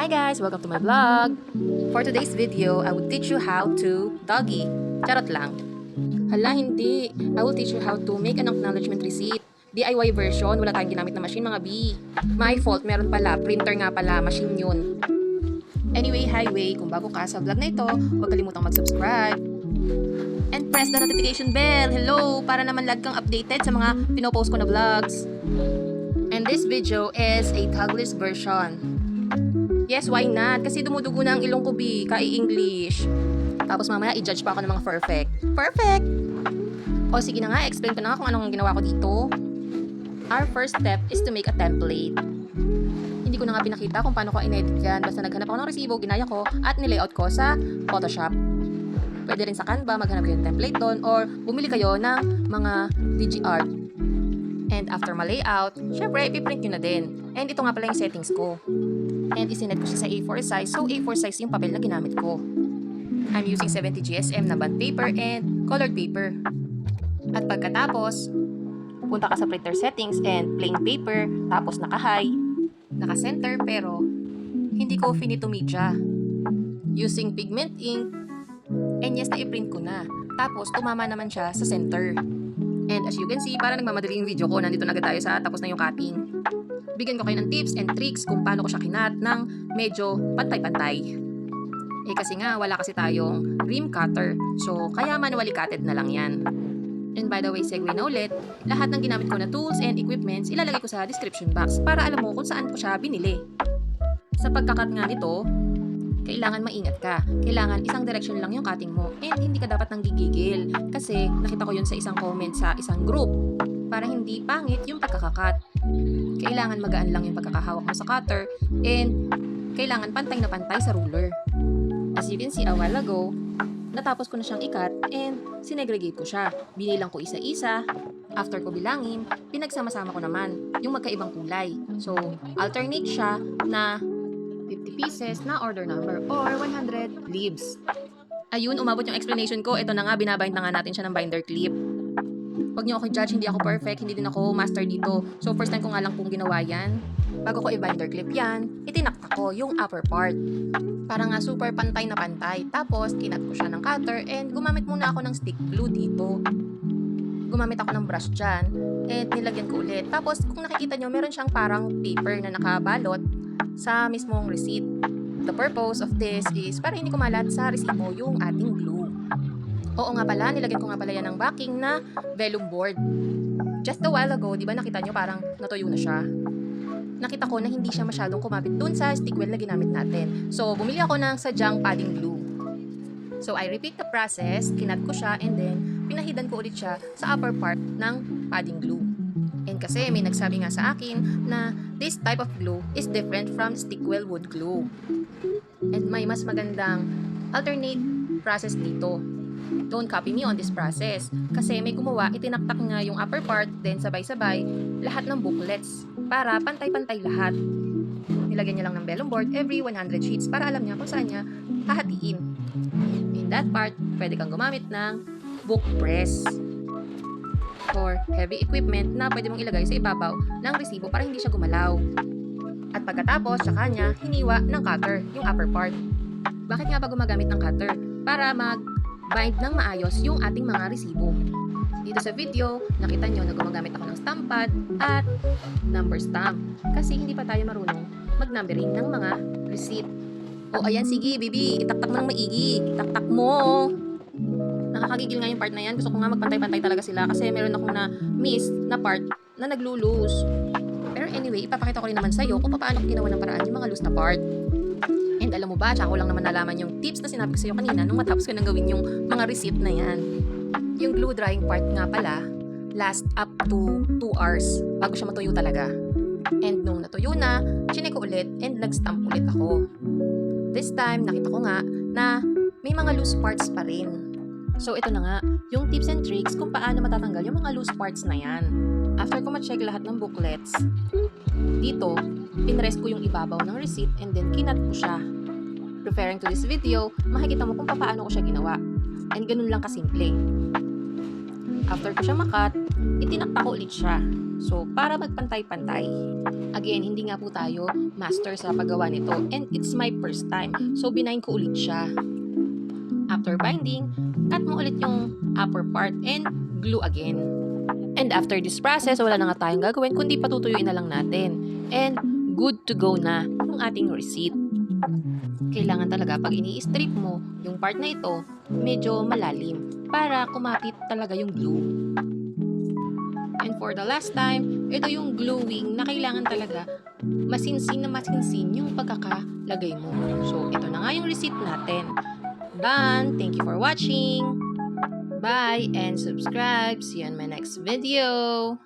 Hi guys! Welcome to my vlog! For today's video, I will teach you how to doggy. Charot lang. Hala, hindi. I will teach you how to make an acknowledgement receipt. DIY version, wala tayong ginamit na machine mga B. My fault, meron pala. Printer nga pala, machine yun. Anyway, highway, kung bago ka sa vlog na ito, huwag kalimutang mag-subscribe. And press the notification bell. Hello! Para naman lag kang updated sa mga pinopost ko na vlogs. And this video is a tagless version. Yes, why not? Kasi dumudugo na ang ilong ko, B. Kai-English. Tapos mamaya i-judge pa ako ng mga perfect. Perfect! O sige na nga, explain ko na nga kung anong ginawa ko dito. Our first step is to make a template. Hindi ko na nga pinakita kung paano ko in-edit yan. Basta naghanap ako ng resibo, ginaya ko, at nilayout ko sa Photoshop. Pwede rin sa Canva, maghanap kayo ng template doon, or bumili kayo ng mga DigiArt. And after ma-layout, syempre, ipiprint nyo na din. And ito nga pala yung settings ko. And isinet ko siya sa A4 size, so A4 size yung papel na ginamit ko. I'm using 70 GSM na bond paper and colored paper. At pagkatapos, punta ka sa printer settings and plain paper, tapos naka-high, naka-center, pero hindi ko finito media. Using pigment ink, and yes, na-i-print ko na. Tapos, tumama naman siya sa center. And as you can see, para nagmamadali yung video ko, nandito na agad tayo sa tapos na yung cutting. Bigyan ko kayo ng tips and tricks kung paano ko siya kinat ng medyo pantay-pantay. Eh kasi nga, wala kasi tayong rim cutter. So, kaya manually cutted na lang yan. And by the way, segue na ulit, lahat ng ginamit ko na tools and equipments, ilalagay ko sa description box para alam mo kung saan ko siya binili. Sa pagkakat nga nito, kailangan maingat ka. Kailangan isang direction lang yung cutting mo. And hindi ka dapat nang gigigil. Kasi nakita ko yun sa isang comment sa isang group. Para hindi pangit yung pagkakakat. Kailangan magaan lang yung pagkakahawak mo sa cutter. And kailangan pantay na pantay sa ruler. As you can see a while ago, natapos ko na siyang ikat and sinegregate ko siya. Binilang ko isa-isa. After ko bilangin, pinagsama-sama ko naman yung magkaibang kulay. So, alternate siya na 50 pieces na order number or 100 leaves. Ayun, umabot yung explanation ko. Ito na nga, binabind na nga natin siya ng binder clip. Huwag niyo ako judge, hindi ako perfect, hindi din ako master dito. So first time ko nga lang pong ginawa yan. Bago ko i-binder clip yan, itinakta ko yung upper part. Para nga super pantay na pantay. Tapos, kinat ko siya ng cutter and gumamit muna ako ng stick glue dito. Gumamit ako ng brush dyan and nilagyan ko ulit. Tapos, kung nakikita nyo, meron siyang parang paper na nakabalot sa mismong receipt. The purpose of this is para hindi kumalat sa resibo yung ating glue. Oo nga pala, nilagyan ko nga pala yan ng backing na vellum board. Just a while ago, di ba nakita nyo parang natuyo na siya? Nakita ko na hindi siya masyadong kumapit dun sa stickwell na ginamit natin. So, bumili ako ng sadyang padding glue. So, I repeat the process, kinat ko siya, and then pinahidan ko ulit siya sa upper part ng padding glue. And kasi may nagsabi nga sa akin na this type of glue is different from stickwell wood glue. And may mas magandang alternate process dito. Don't copy me on this process. Kasi may gumawa, itinaktak nga yung upper part, then sabay-sabay lahat ng booklets para pantay-pantay lahat. Nilagyan niya lang ng vellum board every 100 sheets para alam niya kung saan niya hahatiin. In that part, pwede kang gumamit ng book press or heavy equipment na pwede mong ilagay sa ibabaw ng resibo para hindi siya gumalaw. At pagkatapos, sa kanya, hiniwa ng cutter yung upper part. Bakit nga ba gumagamit ng cutter? Para mag-bind ng maayos yung ating mga resibo. Dito sa video, nakita nyo na gumagamit ako ng stamp pad at number stamp. Kasi hindi pa tayo marunong mag-numbering ng mga receipt. O ayan, sige, baby, itaktak mo ng maigi. Itaktak mo. Nakakagigil nga yung part na yan. Gusto ko nga magpantay-pantay talaga sila kasi meron akong na-miss na part na naglo-loose. Pero anyway, ipapakita ko rin naman sa'yo kung paano ko ginawa ng paraan yung mga loose na part. And alam mo ba, tsaka ko lang naman nalaman yung tips na sinabi ko sa'yo kanina nung matapos ko nang gawin yung mga receipt na yan. Yung glue drying part nga pala, last up to 2 hours bago siya matuyo talaga. And nung natuyo na, chinek ko ulit and nag-stamp ulit ako. This time, nakita ko nga na may mga loose parts pa rin. So ito na nga, yung tips and tricks kung paano matatanggal yung mga loose parts na yan. After ko ma-check lahat ng booklets, dito, pinrest ko yung ibabaw ng receipt and then kinat ko siya. Referring to this video, makikita mo kung paano ko siya ginawa. And ganun lang kasimple. After ko siya makat, itinakpa ko ulit siya. So, para magpantay-pantay. Again, hindi nga po tayo master sa paggawa nito and it's my first time. So, binayin ko ulit siya. After binding, cut mo ulit yung upper part and glue again. And after this process, wala na nga tayong gagawin kundi patutuyuin na lang natin. And good to go na yung ating receipt. Kailangan talaga pag ini-strip mo yung part na ito, medyo malalim para kumapit talaga yung glue. And for the last time, ito yung gluing na kailangan talaga masinsin yung pagkakalagay mo. So, ito na nga yung receipt natin. Done! Thank you for watching! Bye and subscribe! See you on my next video!